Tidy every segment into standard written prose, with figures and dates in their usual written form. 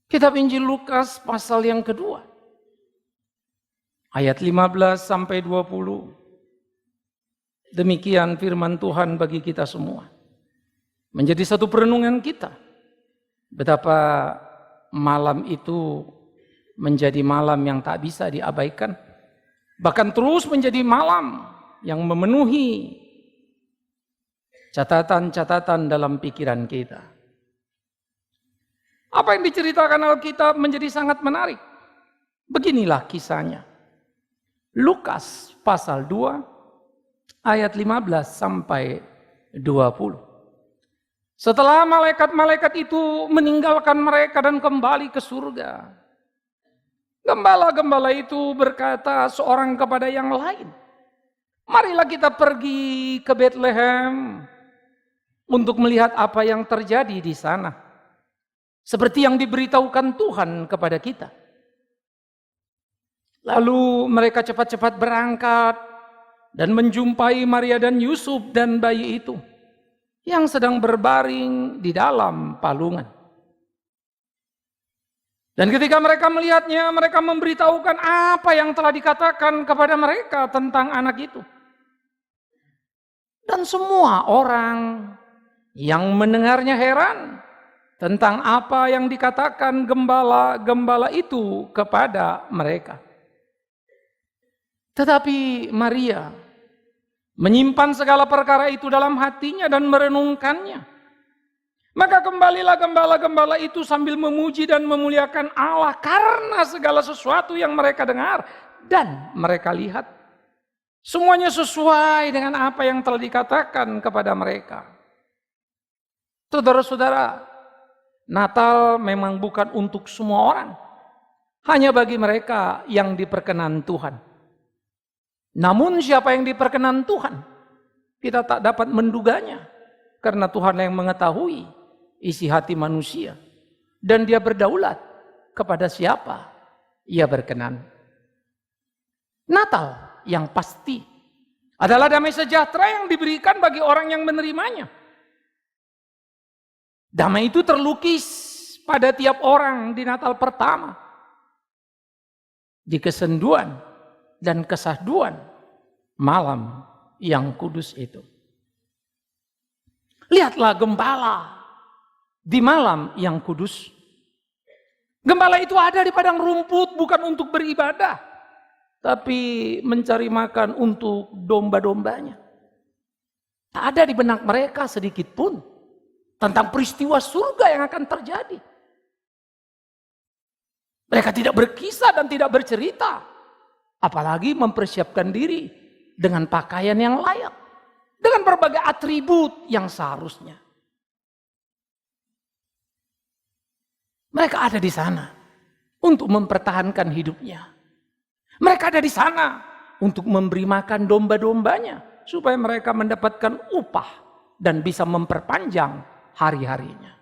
Kitab Injil Lukas pasal yang kedua, ayat 15 sampai 20. Demikian firman Tuhan bagi kita semua. Menjadi satu perenungan kita. Betapa malam itu menjadi malam yang tak bisa diabaikan. Bahkan terus menjadi malam yang memenuhi catatan-catatan dalam pikiran kita. Apa yang diceritakan Alkitab menjadi sangat menarik. Beginilah kisahnya. Lukas pasal 2 ayat 15 sampai 20. Setelah malaikat-malaikat itu meninggalkan mereka dan kembali ke surga, gembala-gembala itu berkata seorang kepada yang lain, marilah kita pergi ke Betlehem untuk melihat apa yang terjadi di sana, seperti yang diberitahukan Tuhan kepada kita. Lalu mereka cepat-cepat berangkat dan menjumpai Maria dan Yusuf dan bayi itu yang sedang berbaring di dalam palungan. Dan ketika mereka melihatnya, mereka memberitahukan apa yang telah dikatakan kepada mereka tentang anak itu. Dan semua orang yang mendengarnya heran tentang apa yang dikatakan gembala-gembala itu kepada mereka. Tetapi Maria menyimpan segala perkara itu dalam hatinya dan merenungkannya. Maka kembalilah gembala-gembala itu sambil memuji dan memuliakan Allah karena segala sesuatu yang mereka dengar dan mereka lihat. Semuanya sesuai dengan apa yang telah dikatakan kepada mereka. Saudara-saudara, Natal memang bukan untuk semua orang. Hanya bagi mereka yang diperkenan Tuhan. Namun siapa yang diperkenan Tuhan, kita tak dapat menduganya. Karena Tuhan yang mengetahui isi hati manusia. Dan dia berdaulat kepada siapa ia berkenan. Natal yang pasti adalah damai sejahtera yang diberikan bagi orang yang menerimanya. Damai itu terlukis pada tiap orang di Natal pertama. Di kesenduan dan kesahduan malam yang kudus itu. Lihatlah gembala di malam yang kudus. Gembala itu ada di padang rumput bukan untuk beribadah, tapi mencari makan untuk domba-dombanya. Tak ada di benak mereka sedikit pun tentang peristiwa surga yang akan terjadi. Mereka tidak berkisah dan tidak bercerita, apalagi mempersiapkan diri dengan pakaian yang layak, dengan berbagai atribut yang seharusnya. Mereka ada di sana untuk mempertahankan hidupnya. Mereka ada di sana untuk memberi makan domba-dombanya supaya mereka mendapatkan upah dan bisa memperpanjang hari-harinya.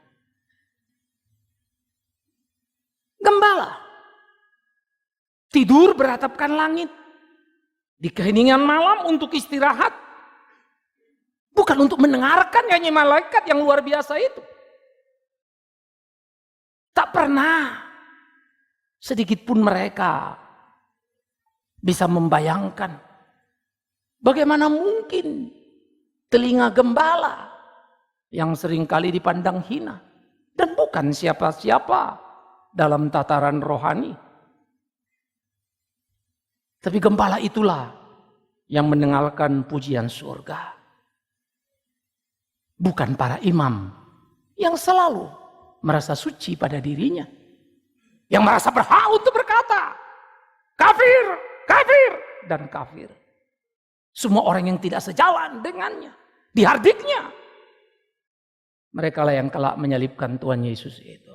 Gembala tidur beratapkan langit di keheningan malam untuk istirahat, bukan untuk mendengarkan nyanyi malaikat yang luar biasa itu. Tak pernah sedikit pun mereka bisa membayangkan bagaimana mungkin telinga gembala yang seringkali dipandang hina dan bukan siapa-siapa dalam tataran rohani. Tapi gembala itulah yang mendengarkan pujian surga. Bukan para imam yang selalu merasa suci pada dirinya. Yang merasa berhak untuk berkata, kafir, kafir, dan kafir. Semua orang yang tidak sejalan dengannya, dihardiknya. Mereka lah yang kelak menyalibkan Tuhan Yesus itu.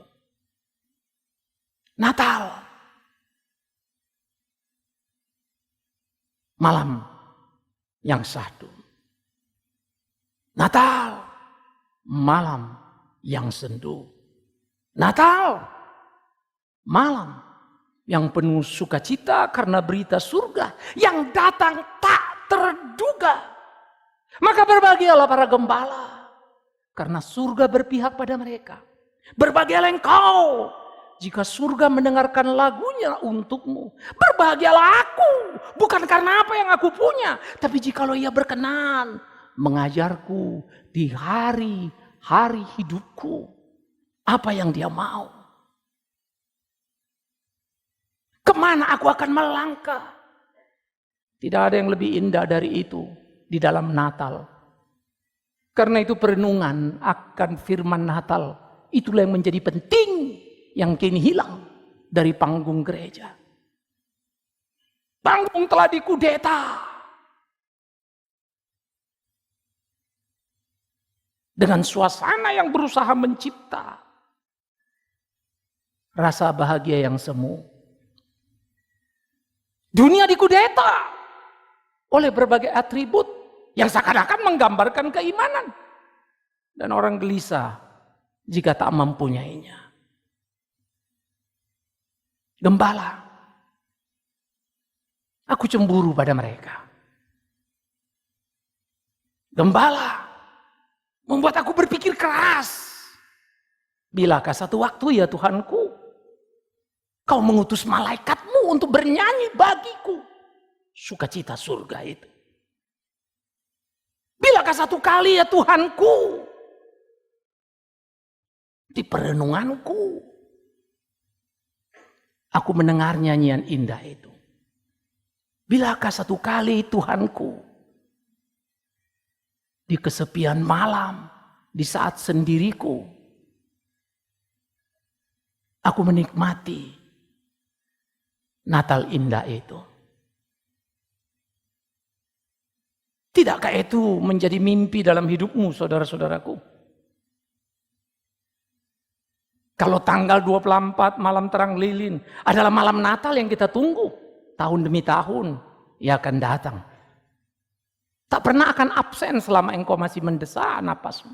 Natal, malam yang syahdu. Natal, malam yang sendu. Natal, malam yang penuh sukacita karena berita surga yang datang tak terduga. Maka berbahagialah para gembala karena surga berpihak pada mereka. Berbahagialah engkau jika surga mendengarkan lagunya untukmu. Berbahagialah aku, bukan karena apa yang aku punya, tapi jikalau ia berkenan mengajarku di hari-hari hidupku apa yang dia mau. Kemana aku akan melangkah? Tidak ada yang lebih indah dari itu di dalam Natal. Karena itu perenungan akan firman Natal, itulah yang menjadi penting, yang kini hilang dari panggung gereja. Panggung telah dikudeta. Dengan suasana yang berusaha mencipta rasa bahagia yang semu. Dunia dikudeta oleh berbagai atribut yang seakan-akan menggambarkan keimanan. Dan orang gelisah jika tak mempunyainya. Gembala, aku cemburu pada mereka. Gembala membuat aku berpikir keras. Bilakah satu waktu ya Tuhanku, Kau mengutus malaikatmu untuk bernyanyi bagiku sukacita surga itu. Bilakah satu kali ya Tuhanku, di perenunganku aku mendengar nyanyian indah itu. Bilakah satu kali Tuhanku, di kesepian malam, di saat sendiriku, aku menikmati Natal indah itu. Tidakkah itu menjadi mimpi dalam hidupmu, saudara-saudaraku? Kalau tanggal 24 malam terang lilin adalah malam Natal yang kita tunggu. Tahun demi tahun ia akan datang. Tak pernah akan absen selama engkau masih mendesak napasmu.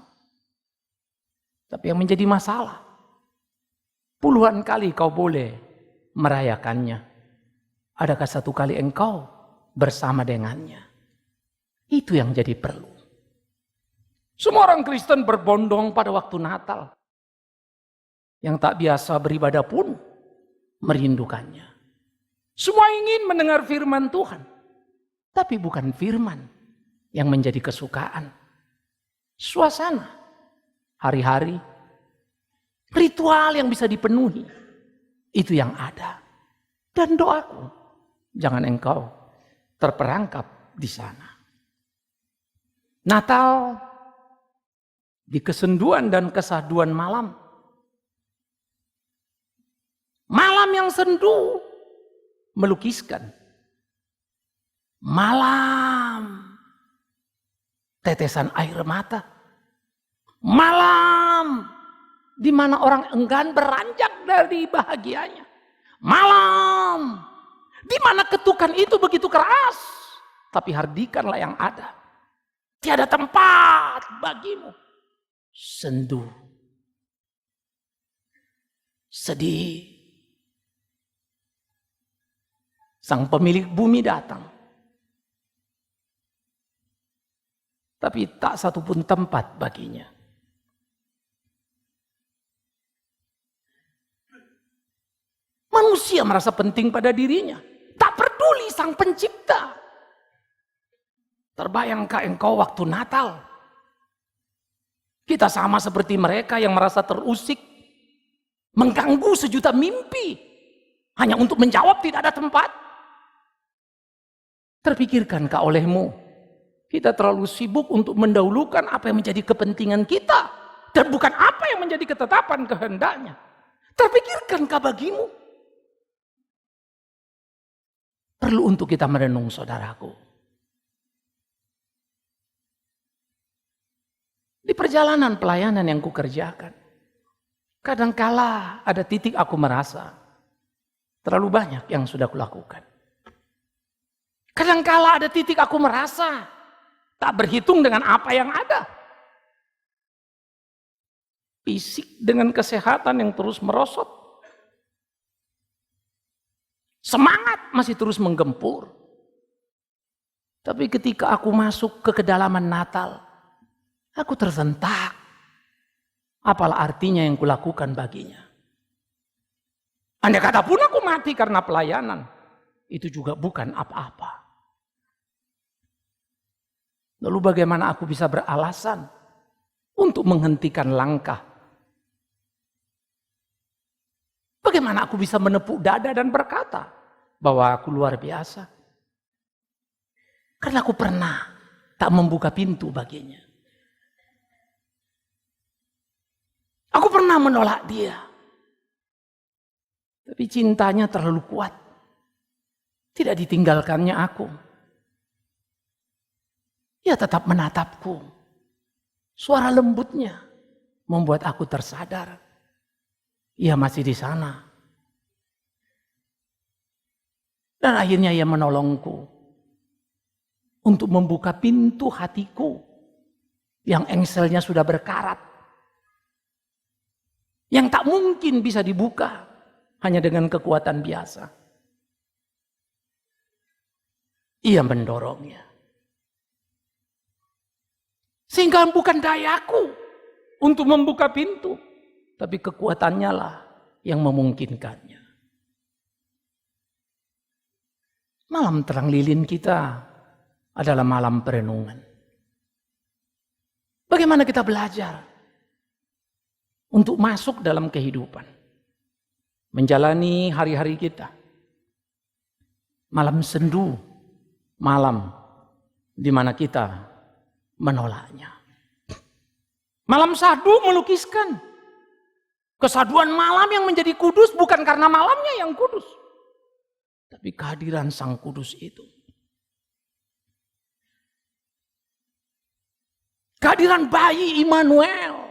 Tapi yang menjadi masalah, puluhan kali kau boleh merayakannya. Adakah satu kali engkau bersama dengannya? Itu yang jadi perlu. Semua orang Kristen berbondong pada waktu Natal. Yang tak biasa beribadah pun merindukannya. Semua ingin mendengar firman Tuhan. Tapi bukan firman yang menjadi kesukaan. Suasana, hari-hari, ritual yang bisa dipenuhi. Itu yang ada. Dan doaku, jangan engkau terperangkap di sana. Natal di kesenduan dan kesahduan malam. Malam yang sendu melukiskan. Malam tetesan air mata. Malam di mana orang enggan beranjak dari bahagianya. Malam di mana ketukan itu begitu keras, tapi hardikanlah yang ada. Tiada tempat bagimu. Sendu, sedih. Sang pemilik bumi datang. Tapi tak satupun tempat baginya. Manusia merasa penting pada dirinya. Tak peduli sang pencipta. Terbayangkah engkau waktu Natal? Kita sama seperti mereka yang merasa terusik. Mengganggu sejuta mimpi. Hanya untuk menjawab tidak ada tempat. Terpikirkankah olehmu, kita terlalu sibuk untuk mendahulukan apa yang menjadi kepentingan kita dan bukan apa yang menjadi ketetapan kehendaknya? Terpikirkankah bagimu? Perlu untuk kita merenung, saudaraku. Di perjalanan pelayanan yang kukerjakan, kadangkala ada titik aku merasa terlalu banyak yang sudah kulakukan. Kadangkala ada titik aku merasa tak berhitung dengan apa yang ada. Fisik dengan kesehatan yang terus merosot. Semangat masih terus menggempur. Tapi ketika aku masuk ke kedalaman Natal, aku tersentak. Apalah artinya yang kulakukan baginya? Andai kata pun aku mati karena pelayanan, itu juga bukan apa-apa. Lalu bagaimana aku bisa beralasan untuk menghentikan langkah? Bagaimana aku bisa menepuk dada dan berkata bahwa aku luar biasa? Karena aku pernah tak membuka pintu baginya. Aku pernah menolak dia. Tapi cintanya terlalu kuat. Tidak ditinggalkannya aku. Ia tetap menatapku. Suara lembutnya membuat aku tersadar. Ia masih di sana. Dan akhirnya ia menolongku untuk membuka pintu hatiku yang engselnya sudah berkarat. Yang tak mungkin bisa dibuka hanya dengan kekuatan biasa. Ia mendorongnya. Sehingga bukan dayaku untuk membuka pintu, tapi kekuatannya lah yang memungkinkannya. Malam terang lilin kita adalah malam perenungan. Bagaimana kita belajar untuk masuk dalam kehidupan, menjalani hari-hari kita. Malam sendu, malam di mana kita menolaknya. Malam sadu melukiskan kesaduan malam yang menjadi kudus bukan karena malamnya yang kudus, tapi kehadiran Sang Kudus itu. Kehadiran bayi Immanuel,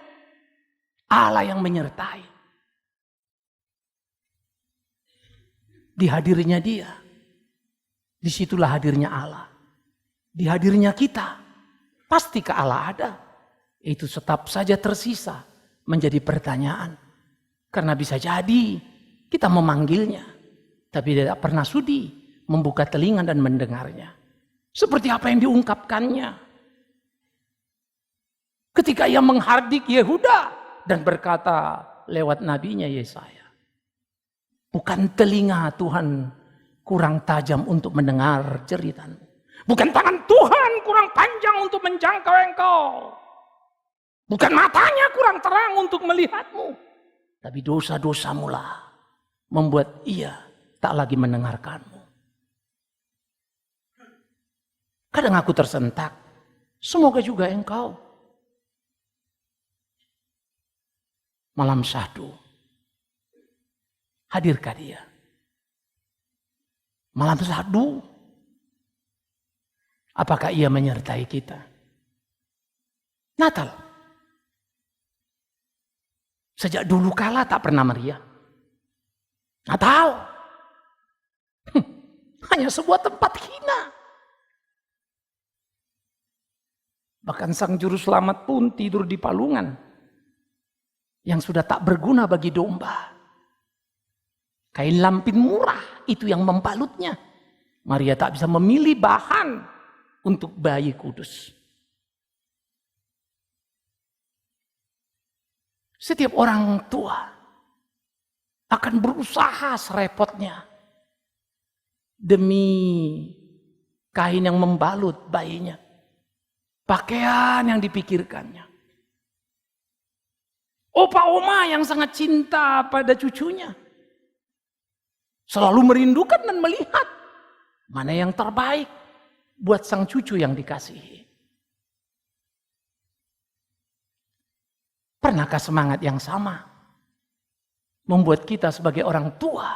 Allah yang menyertai. Di hadirnya dia, disitulah hadirnya Allah. Di hadirnya kita, pastikah Allah ada? Itu tetap saja tersisa menjadi pertanyaan. Karena bisa jadi kita memanggilnya, tapi tidak pernah sudi membuka telinga dan mendengarnya. Seperti apa yang diungkapkannya ketika ia menghardik Yehuda dan berkata lewat nabinya Yesaya, bukan telinga Tuhan kurang tajam untuk mendengar jeritanmu, bukan tangan Tuhan kurang panjang untuk menjangkau engkau, bukan matanya kurang terang untuk melihatmu, tapi dosa-dosamu lah membuat ia tak lagi mendengarkanmu. Kadang aku tersentak, semoga juga engkau. Malam syahdu, hadirkah dia? Malam syahdu, apakah ia menyertai kita? Natal, sejak dulu kala tak pernah meriah. Natal, hanya sebuah tempat hina. Bahkan Sang Juru Selamat pun tidur di palungan yang sudah tak berguna bagi domba. Kain lampin murah itu yang membalutnya. Maria tak bisa memilih bahan untuk bayi kudus. Setiap orang tua akan berusaha serepotnya demi kain yang membalut bayinya, pakaian yang dipikirkannya. Opa oma yang sangat cinta pada cucunya selalu merindukan dan melihat mana yang terbaik buat sang cucu yang dikasihi. Pernahkah semangat yang sama membuat kita sebagai orang tua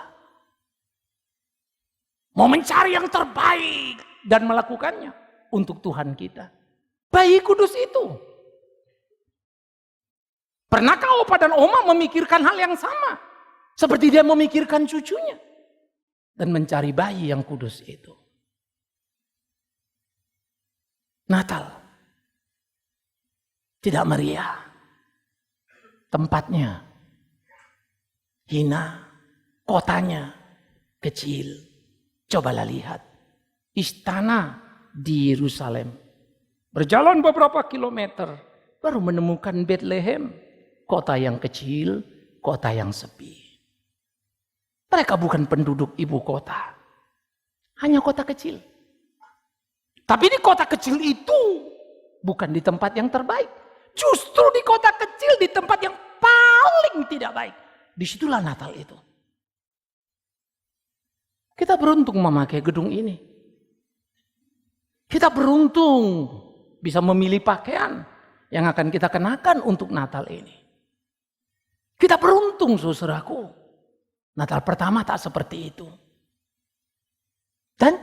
mau mencari yang terbaik dan melakukannya untuk Tuhan kita? Bayi kudus itu. Pernahkah opa dan oma memikirkan hal yang sama? Seperti dia memikirkan cucunya. Dan mencari bayi yang kudus itu. Natal. Tidak meriah. Tempatnya hina. Kotanya kecil. Cobalah lihat. Istana di Yerusalem. Berjalan beberapa kilometer. Baru menemukan Bethlehem. Kota yang kecil, kota yang sepi. Mereka bukan penduduk ibu kota. Hanya kota kecil. Tapi di kota kecil itu bukan di tempat yang terbaik. Justru di kota kecil, di tempat yang paling tidak baik. Disitulah Natal itu. Kita beruntung memakai gedung ini. Kita beruntung bisa memilih pakaian yang akan kita kenakan untuk Natal ini. Kita beruntung, saudaraku. Natal pertama tak seperti itu. Dan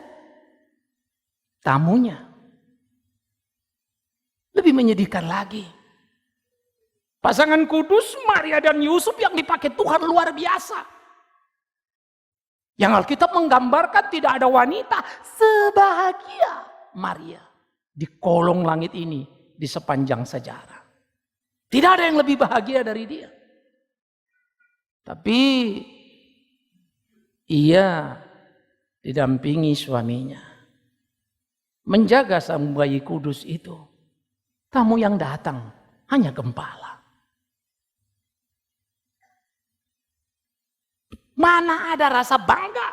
tamunya lebih menyedihkan lagi. Pasangan kudus Maria dan Yusuf yang dipakai Tuhan luar biasa. Yang Alkitab menggambarkan tidak ada wanita sebahagia Maria di kolong langit ini di sepanjang sejarah. Tidak ada yang lebih bahagia dari dia. Tapi ia didampingi suaminya. Menjaga sang bayi kudus itu. Tamu yang datang hanya gembala. Mana ada rasa bangga?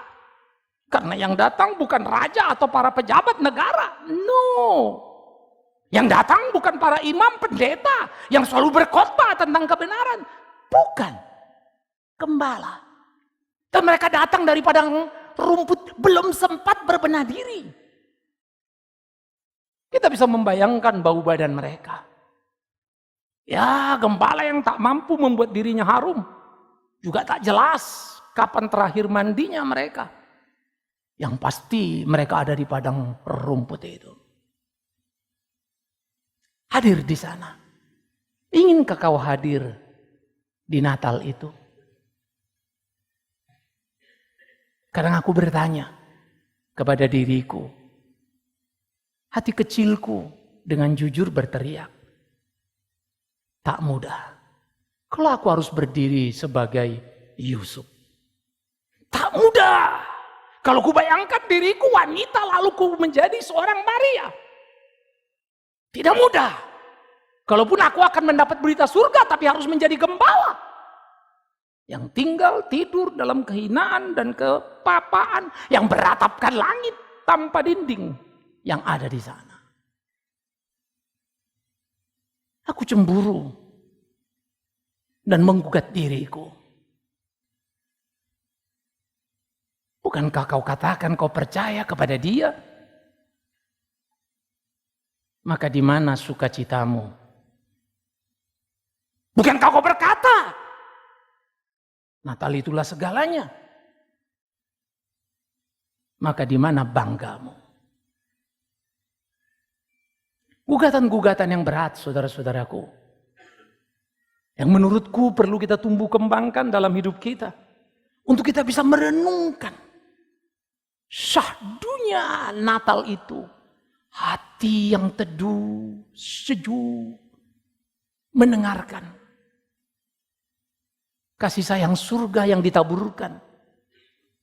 Karena yang datang bukan raja atau para pejabat negara. No. Yang datang bukan para imam pendeta yang selalu berkhotbah tentang kebenaran. Bukan. Gembala. Dan mereka datang dari padang rumput, belum sempat berbenah diri. Kita bisa membayangkan bau badan mereka. Ya, gembala yang tak mampu membuat dirinya harum. Juga tak jelas kapan terakhir mandinya mereka. Yang pasti mereka ada di padang rumput itu. Hadir di sana. Inginkah kau hadir di Natal itu? Kadang aku bertanya kepada diriku. Hati kecilku dengan jujur berteriak. Tak mudah. Kalau aku harus berdiri sebagai Yusuf. Tak mudah. Kalau ku bayangkan diriku wanita lalu ku menjadi seorang Maria. Tidak mudah. Kalaupun aku akan mendapat berita surga tapi harus menjadi gembala. Yang tinggal tidur dalam kehinaan dan kepapaan. Yang beratapkan langit tanpa dinding yang ada di sana. Aku cemburu dan menggugat diriku. Bukankah kau katakan kau percaya kepada dia? Maka di mana sukacitamu? Bukankah kau berkata, Natal itulah segalanya? Maka di mana banggamu? Gugatan-gugatan yang berat, saudara-saudaraku. Yang menurutku perlu kita tumbuh kembangkan dalam hidup kita. Untuk kita bisa merenungkan syahdunya Natal itu. Hati yang teduh, sejuk, mendengarkan kasih sayang surga yang ditaburkan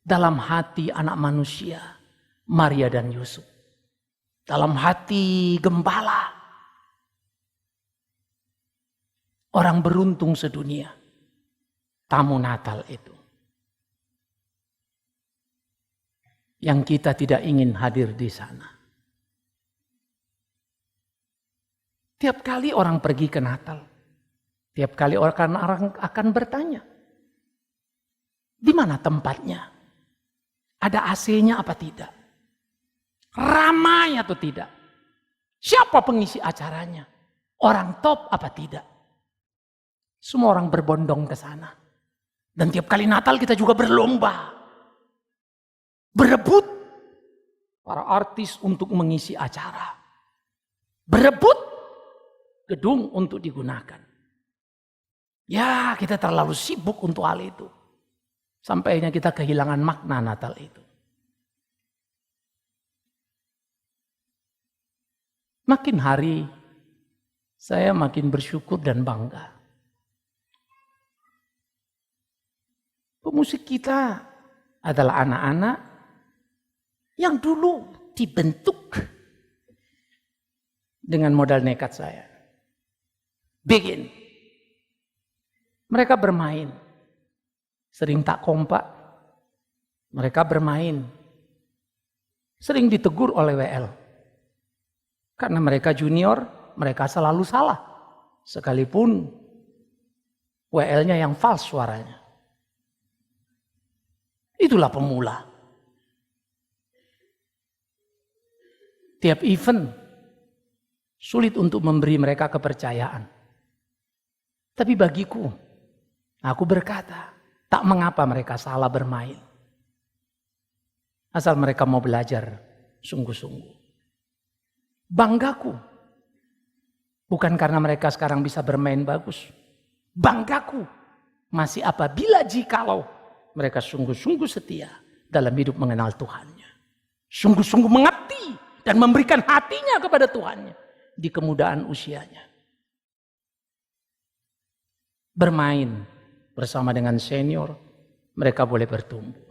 dalam hati anak manusia, Maria dan Yusuf. Dalam hati gembala, orang beruntung sedunia, tamu Natal itu. Yang kita tidak ingin hadir di sana. Tiap kali orang pergi ke Natal, tiap kali orang akan bertanya, di mana tempatnya? Ada AC-nya apa tidak? Ramai atau tidak? Siapa pengisi acaranya? Orang top apa tidak? Semua orang berbondong ke sana. Dan tiap kali Natal kita juga berlomba. Berebut para artis untuk mengisi acara. Berebut gedung untuk digunakan. Ya, kita terlalu sibuk untuk hal itu. Sampainya kita kehilangan makna Natal itu. Makin hari saya makin bersyukur dan bangga. Pemusik kita adalah anak-anak yang dulu dibentuk dengan modal nekat saya. Begin. Mereka bermain. Sering tak kompak, Mereka bermain. Sering ditegur oleh WL. Karena mereka junior, mereka selalu salah. Sekalipun WL-nya yang false suaranya. Itulah pemula. Tiap event sulit untuk memberi mereka kepercayaan. Tapi bagiku, aku berkata, tak mengapa mereka salah bermain. Asal mereka mau belajar sungguh-sungguh. Banggaku, bukan karena mereka sekarang bisa bermain bagus. Banggaku, masih apabila jikalau mereka sungguh-sungguh setia dalam hidup mengenal Tuhannya. Sungguh-sungguh mengabdi dan memberikan hatinya kepada Tuhannya di kemudaan usianya. Bermain bersama dengan senior, mereka boleh bertumbuh.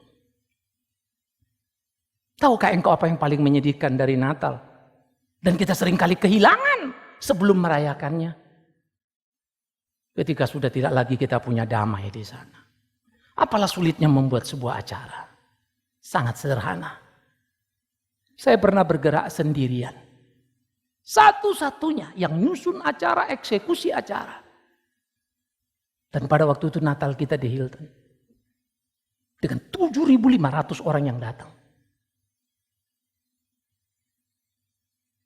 Tahukah engkau apa yang paling menyedihkan dari Natal? Dan kita seringkali kehilangan sebelum merayakannya. Ketika sudah tidak lagi kita punya damai di sana. Apalah sulitnya membuat sebuah acara. Sangat sederhana. Saya pernah bergerak sendirian. Satu-satunya yang nyusun acara, eksekusi acara. Dan pada waktu itu Natal kita di Hilton. Dengan 7.500 orang yang datang.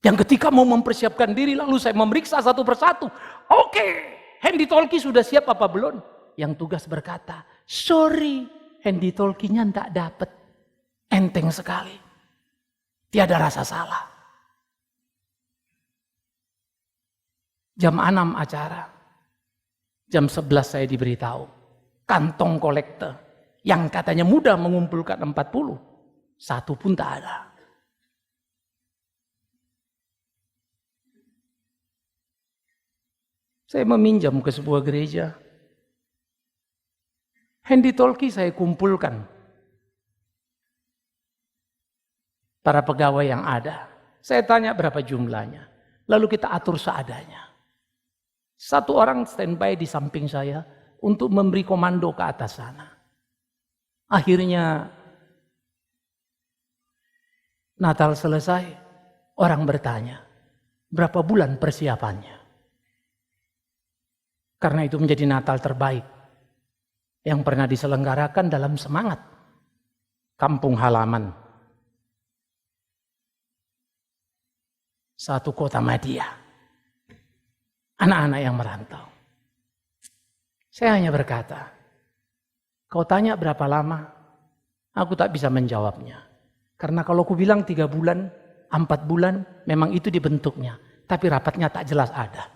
Yang ketika mau mempersiapkan diri lalu saya memeriksa satu persatu. Oke, handy talkie sudah siap apa belum? Yang tugas berkata, sorry, handy talkie-nya tidak dapat. Enteng sekali. Tiada rasa salah. Jam 6 acara. Jam 11 saya diberitahu. Kantong kolektor yang katanya mudah mengumpulkan 40. Satu pun tak ada. Saya meminjam ke sebuah gereja. Handy talkie saya kumpulkan. Para pegawai yang ada. Saya tanya berapa jumlahnya. Lalu kita atur seadanya. Satu orang standby di samping saya untuk memberi komando ke atas sana. Akhirnya Natal selesai. Orang bertanya, berapa bulan persiapannya? Karena itu menjadi Natal terbaik yang pernah diselenggarakan dalam semangat kampung halaman. Satu kota Madia. Anak-anak yang merantau. Saya hanya berkata, kau tanya berapa lama? Aku tak bisa menjawabnya. Karena kalau aku bilang 3 bulan, 4 bulan, memang itu dibentuknya. Tapi rapatnya tak jelas ada.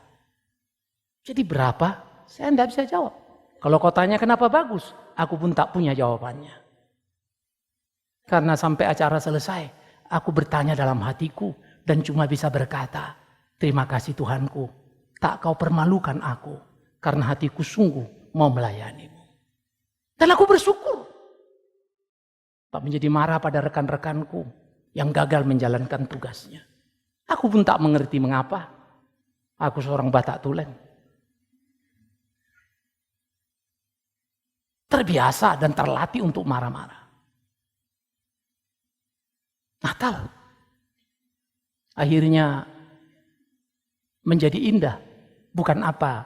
Jadi berapa? Saya tidak bisa jawab. Kalau kau tanya kenapa bagus, aku pun tak punya jawabannya. Karena sampai acara selesai, aku bertanya dalam hatiku dan cuma bisa berkata, terima kasih Tuhanku, tak kau permalukan aku karena hatiku sungguh mau melayanimu. Dan aku bersyukur. Tak menjadi marah pada rekan-rekanku yang gagal menjalankan tugasnya. Aku pun tak mengerti mengapa. Aku seorang Batak Tulen. Terbiasa dan terlatih untuk marah-marah. Natal akhirnya menjadi indah. Bukan apa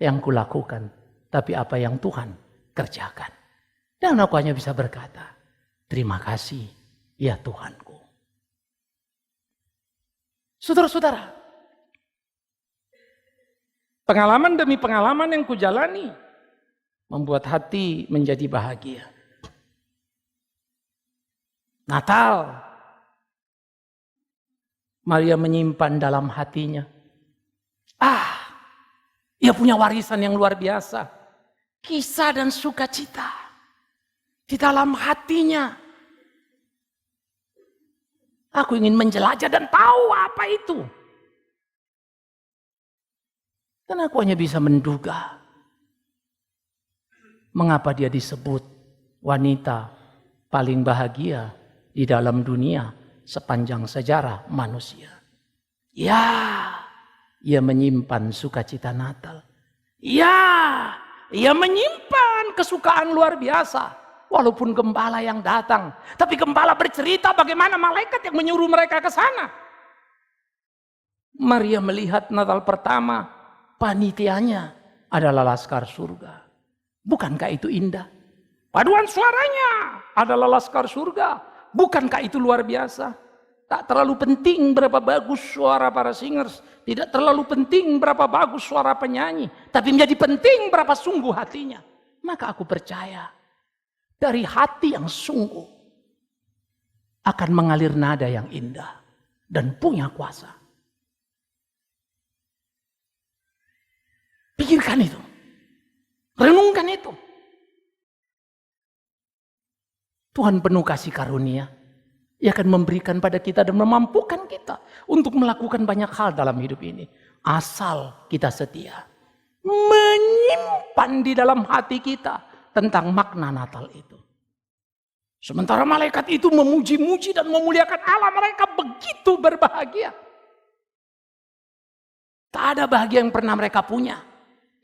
yang kulakukan, tapi apa yang Tuhan kerjakan. Dan aku hanya bisa berkata, terima kasih ya Tuhanku. Saudara-saudara, pengalaman demi pengalaman yang kujalani membuat hati menjadi bahagia. Natal, Maria menyimpan dalam hatinya. Ia punya warisan yang luar biasa. Kisah dan sukacita di dalam hatinya. Aku ingin menjelajah dan tahu apa itu. Dan aku hanya bisa menduga mengapa dia disebut wanita paling bahagia di dalam dunia sepanjang sejarah manusia. Ya, ia menyimpan sukacita Natal. Ya, ia menyimpan kesukaan luar biasa walaupun gembala yang datang. Tapi gembala bercerita bagaimana malaikat yang menyuruh mereka ke sana. Maria melihat Natal pertama, panitianya adalah laskar surga. Bukankah itu indah? Paduan suaranya adalah laskar surga. Bukankah itu luar biasa? Tak terlalu penting berapa bagus suara para singers. Tidak terlalu penting berapa bagus suara penyanyi. Tapi menjadi penting berapa sungguh hatinya. Maka aku percaya dari hati yang sungguh akan mengalir nada yang indah dan punya kuasa. Pikirkan itu. Renungkan itu. Tuhan penuh kasih karunia. Ia akan memberikan pada kita dan memampukan kita untuk melakukan banyak hal dalam hidup ini. Asal kita setia. Menyimpan di dalam hati kita tentang makna Natal itu. Sementara malaikat itu memuji-muji dan memuliakan Allah, mereka begitu berbahagia. Tak ada bahagia yang pernah mereka punya.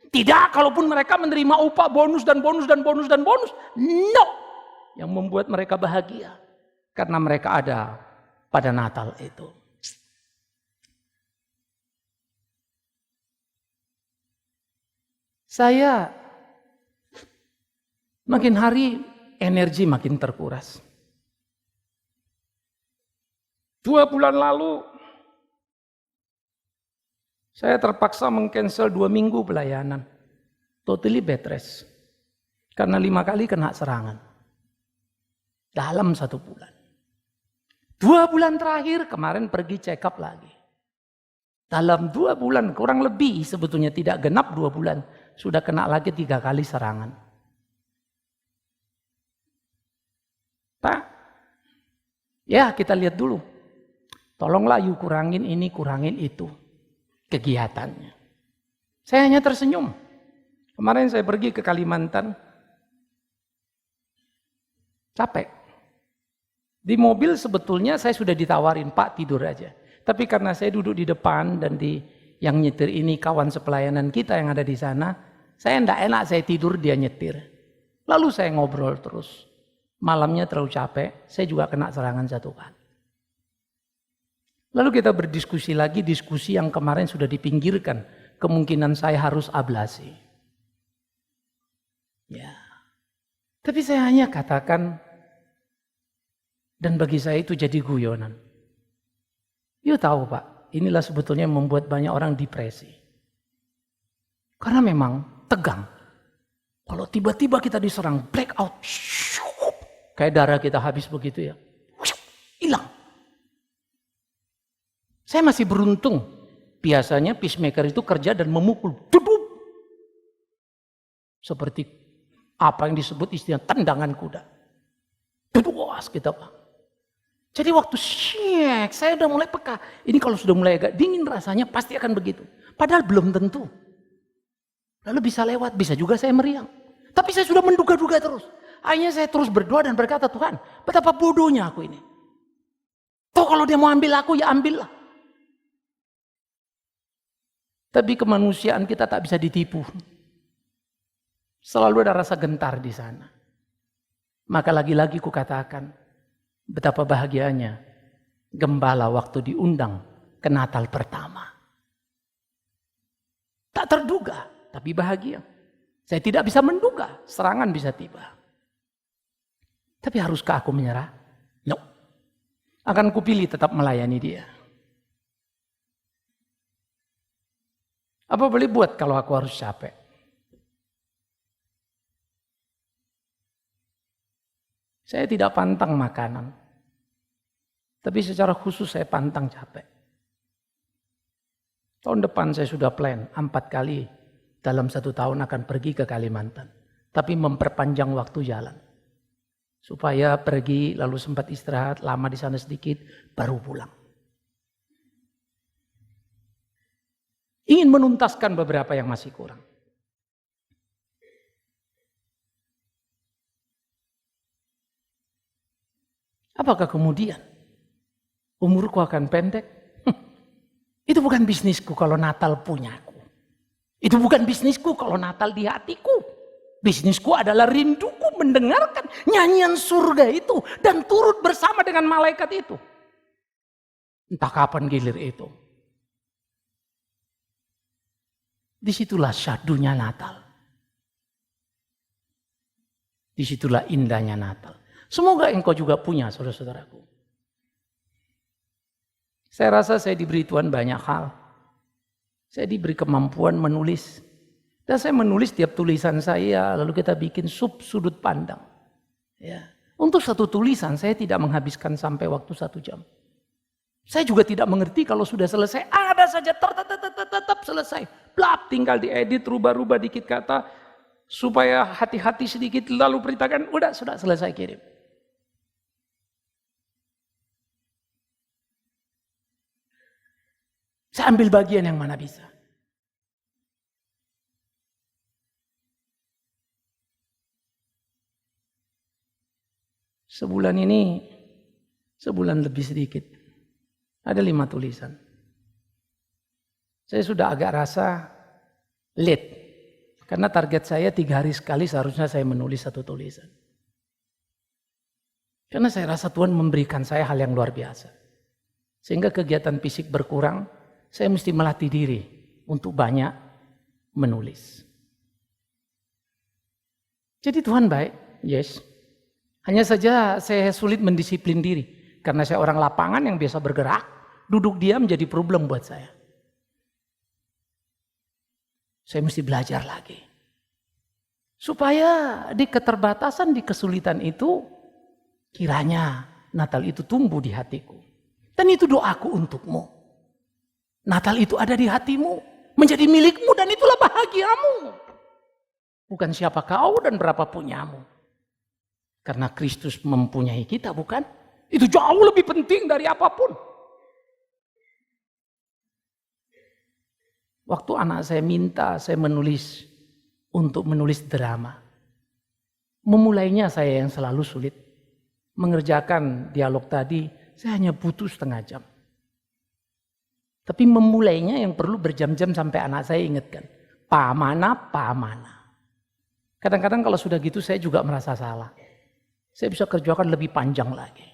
Tidak, kalaupun mereka menerima upah bonus dan bonus dan bonus dan bonus. No, yang membuat mereka bahagia karena mereka ada pada Natal itu. Saya makin hari energi makin terkuras. 2 bulan lalu saya terpaksa meng-cancel 2 minggu pelayanan. Totally bed rest. Karena 5 kali kena serangan. Dalam 1 bulan. 2 bulan terakhir kemarin pergi check up lagi. Dalam 2 bulan kurang lebih sebetulnya tidak genap 2 bulan. Sudah kena lagi 3 kali serangan. Pak, ya kita lihat dulu. Tolonglah you kurangin ini, kurangin itu. Kegiatannya. Saya hanya tersenyum. Kemarin saya pergi ke Kalimantan. Capek. Di mobil sebetulnya saya sudah ditawarin, Pak tidur aja. Tapi karena saya duduk di depan dan yang nyetir ini kawan sepelayanan kita yang ada di sana, saya enggak enak saya tidur dia nyetir. Lalu saya ngobrol terus. Malamnya terlalu capek, saya juga kena serangan 1 kali. Lalu kita berdiskusi lagi, diskusi yang kemarin sudah dipinggirkan. Kemungkinan saya harus ablasi. Ya. Tapi saya hanya katakan, dan bagi saya itu jadi guyonan. You tahu Pak, inilah sebetulnya membuat banyak orang depresi. Karena memang tegang. Kalau tiba-tiba kita diserang, blackout, kayak darah kita habis begitu ya. Hilang. Saya masih beruntung. Biasanya peacemaker itu kerja dan memukul. Duduk. Seperti apa yang disebut istilah tendangan kuda. Duduk was kita Pak. Jadi waktu saya udah mulai peka. Ini kalau sudah mulai agak dingin rasanya pasti akan begitu. Padahal belum tentu. Lalu bisa lewat, bisa juga saya meriang. Tapi saya sudah menduga-duga terus. Akhirnya saya terus berdoa dan berkata, Tuhan, betapa bodohnya aku ini. Toh kalau dia mau ambil aku, ya ambillah. Tapi kemanusiaan kita tak bisa ditipu. Selalu ada rasa gentar di sana. Maka lagi-lagi kukatakan, betapa bahagianya gembala waktu diundang ke Natal pertama. Tak terduga, tapi bahagia. Saya tidak bisa menduga, serangan bisa tiba. Tapi haruskah aku menyerah? No. Akan kupilih tetap melayani dia. Apa boleh buat kalau aku harus capek? Saya tidak pantang makanan. Tapi secara khusus saya pantang capek. Tahun depan saya sudah plan 4 kali dalam 1 tahun akan pergi ke Kalimantan. Tapi memperpanjang waktu jalan. Supaya pergi lalu sempat istirahat, lama di sana sedikit, baru pulang. Ingin menuntaskan beberapa yang masih kurang. Apakah kemudian umurku akan pendek? Itu bukan bisnisku kalau Natal punyaku. Itu bukan bisnisku kalau Natal di hatiku. Bisnisku adalah rinduku mendengarkan nyanyian surga itu dan turut bersama dengan malaikat itu. Entah kapan gilir itu. Disitulah syahdunya Natal. Disitulah indahnya Natal. Semoga engkau juga punya, saudara-saudaraku. Saya rasa saya diberi Tuhan banyak hal. Saya diberi kemampuan menulis. Dan saya menulis tiap tulisan saya, lalu kita bikin sudut pandang. Ya. Untuk satu tulisan saya tidak menghabiskan sampai waktu 1 jam. Saya juga tidak mengerti kalau sudah selesai, ada saja tetap selesai. Blap, tinggal diedit, rubah-rubah dikit kata, supaya hati-hati sedikit, lalu beritakan, udah sudah selesai kirim. Saya ambil bagian yang mana bisa. Sebulan ini, sebulan lebih sedikit, ada 5 tulisan. Saya sudah agak rasa late, karena target saya 3 hari sekali seharusnya saya menulis 1 tulisan. Karena saya rasa Tuhan memberikan saya hal yang luar biasa. Sehingga kegiatan fisik berkurang, saya mesti melatih diri untuk banyak menulis. Jadi Tuhan baik, yes. Hanya saja saya sulit mendisiplin diri. Karena saya orang lapangan yang biasa bergerak, duduk diam menjadi problem buat saya. Saya mesti belajar lagi. Supaya di keterbatasan, di kesulitan itu, kiranya Natal itu tumbuh di hatiku. Dan itu doaku untukmu. Natal itu ada di hatimu, menjadi milikmu dan itulah bahagiamu. Bukan siapa kau dan berapa punyamu. Karena Kristus mempunyai kita, bukan? Itu jauh lebih penting dari apapun. Waktu anak saya minta saya menulis untuk menulis drama. Memulainya saya yang selalu sulit. Mengerjakan dialog tadi, saya hanya butuh setengah jam. Tapi memulainya yang perlu berjam-jam sampai anak saya ingatkan. Pamana. Kadang-kadang kalau sudah gitu saya juga merasa salah. Saya bisa kerjakan lebih panjang lagi.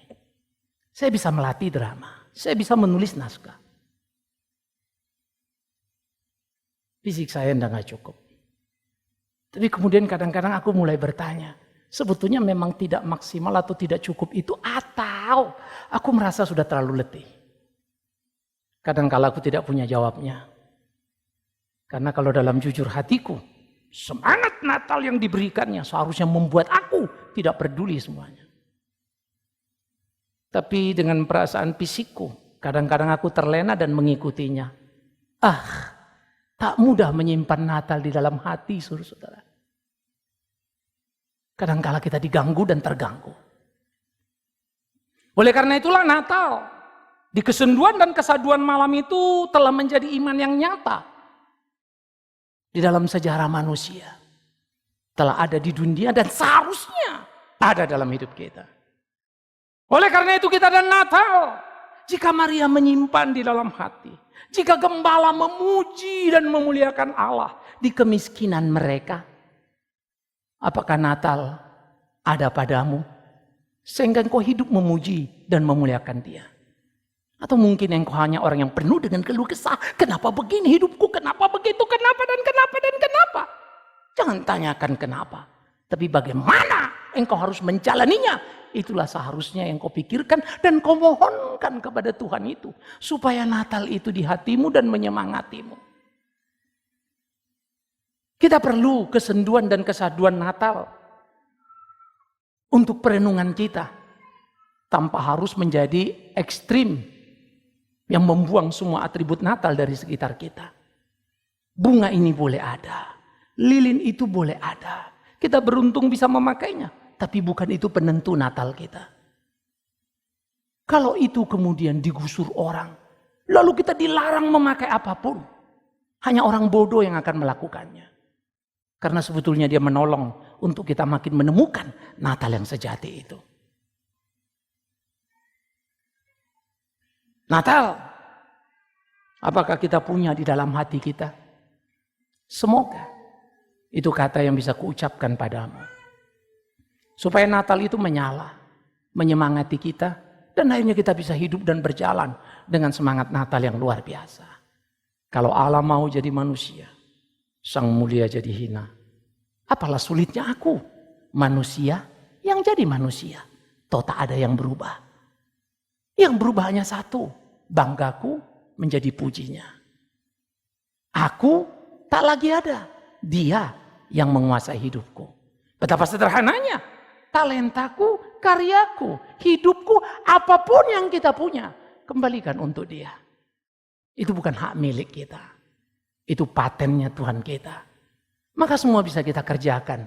Saya bisa melatih drama. Saya bisa menulis naskah. Fisik saya nggak cukup. Tapi kemudian kadang-kadang aku mulai bertanya. Sebetulnya memang tidak maksimal atau tidak cukup itu. Atau aku merasa sudah terlalu letih. Kadang-kala aku tidak punya jawabnya. Karena kalau dalam jujur hatiku. Semangat Natal yang diberikannya seharusnya membuat aku tidak peduli semuanya. Tapi dengan perasaan fisikku, kadang-kadang aku terlena dan mengikutinya. Tak mudah menyimpan Natal di dalam hati, saudara-saudara. Kadang-kala kita diganggu dan terganggu. Oleh karena itulah Natal, di kesenduan dan kesaduan malam itu telah menjadi iman yang nyata. Di dalam sejarah manusia telah ada di dunia dan seharusnya ada dalam hidup kita. Oleh karena itu kita ada Natal. Jika Maria menyimpan di dalam hati, jika gembala memuji dan memuliakan Allah di kemiskinan mereka, apakah Natal ada padamu sehingga engkau hidup memuji dan memuliakan Dia? Atau mungkin engkau hanya orang yang penuh dengan keluh kesah. Kenapa begini hidupku, kenapa begitu, kenapa dan kenapa dan kenapa. Jangan tanyakan kenapa. Tapi bagaimana engkau harus menjalaninya. Itulah seharusnya yang kau pikirkan dan kau mohonkan kepada Tuhan itu. Supaya Natal itu di hatimu dan menyemangatimu. Kita perlu kesenduan dan kesaduan Natal. Untuk perenungan kita. Tanpa harus menjadi ekstrim. Yang membuang semua atribut Natal dari sekitar kita. Bunga ini boleh ada. Lilin itu boleh ada. Kita beruntung bisa memakainya. Tapi bukan itu penentu Natal kita. Kalau itu kemudian digusur orang. Lalu kita dilarang memakai apapun. Hanya orang bodoh yang akan melakukannya. Karena sebetulnya dia menolong untuk kita makin menemukan Natal yang sejati itu. Natal, apakah kita punya di dalam hati kita? Semoga itu kata yang bisa kuucapkan padamu. Supaya Natal itu menyala, menyemangati kita, dan akhirnya kita bisa hidup dan berjalan dengan semangat Natal yang luar biasa. Kalau Allah mau jadi manusia, Sang Mulia jadi hina. Apalah sulitnya aku, manusia yang jadi manusia. Toh tak ada yang berubah. Yang berubah hanya satu, banggaku menjadi pujinya. Aku tak lagi ada, Dia yang menguasai hidupku. Betapa sederhananya, talentaku, karyaku, hidupku, apapun yang kita punya, kembalikan untuk Dia. Itu bukan hak milik kita. Itu patennya Tuhan kita. Maka semua bisa kita kerjakan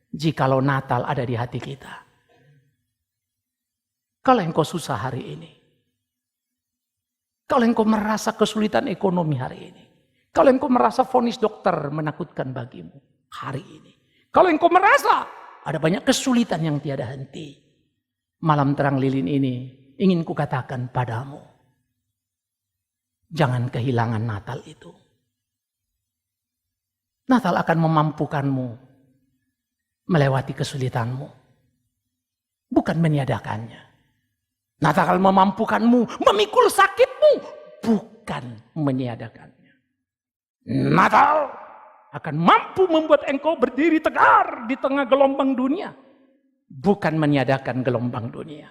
jikalau Natal ada di hati kita. Kalau engkau susah hari ini, kalau engkau merasa kesulitan ekonomi hari ini, kalau engkau merasa vonis dokter menakutkan bagimu hari ini, kalau engkau merasa ada banyak kesulitan yang tiada henti, malam terang lilin ini ingin kukatakan padamu, jangan kehilangan Natal itu. Natal akan memampukanmu melewati kesulitanmu, bukan meniadakannya. Natal akan memampukanmu memikul sakitmu, bukan meniadakannya. Natal akan mampu membuat engkau berdiri tegar di tengah gelombang dunia, bukan meniadakan gelombang dunia.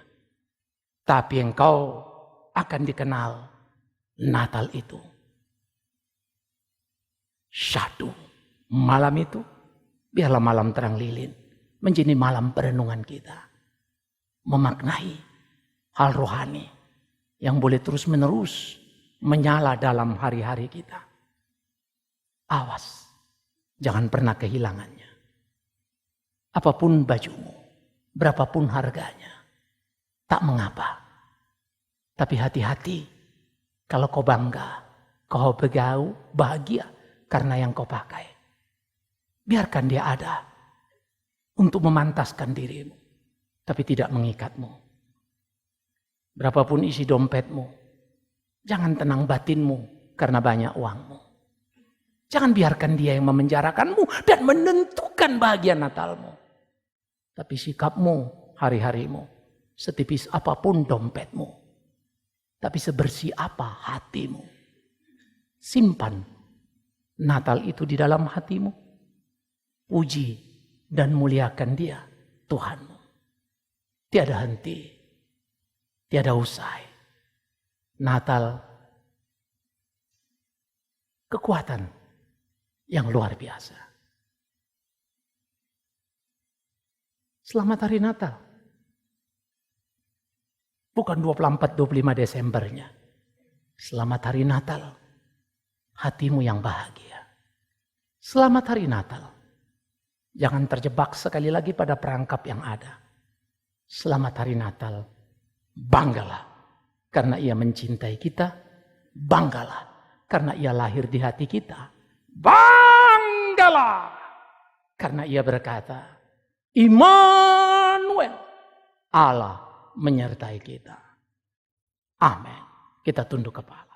Tapi engkau akan dikenal Natal itu. Syahdu. Malam itu, biarlah malam terang lilin menjadi malam perenungan kita. Memaknai hal rohani yang boleh terus menerus menyala dalam hari-hari kita. Awas, jangan pernah kehilangannya. Apapun bajumu, berapapun harganya, tak mengapa. Tapi hati-hati kalau kau bangga, kau begau, bahagia karena yang kau pakai. Biarkan dia ada untuk memantaskan dirimu, tapi tidak mengikatmu. Berapapun isi dompetmu, jangan tenang batinmu karena banyak uangmu. Jangan biarkan dia yang memenjarakanmu dan menentukan bahagia Natalmu. Tapi sikapmu, hari-harimu, setipis apapun dompetmu, tapi sebersih apa hatimu. Simpan Natal itu di dalam hatimu. Puji dan muliakan Dia, Tuhanmu. Tiada henti, tiada usai. Natal, kekuatan yang luar biasa. Selamat Hari Natal. Bukan 24-25 Desembernya. Selamat Hari Natal. Hatimu yang bahagia. Selamat Hari Natal. Jangan terjebak sekali lagi pada perangkap yang ada. Selamat Hari Natal. Banggalah karena Ia mencintai kita. Banggalah karena Ia lahir di hati kita. Banggalah karena Ia berkata, Immanuel, Allah menyertai kita. Amin. Kita tunduk kepala.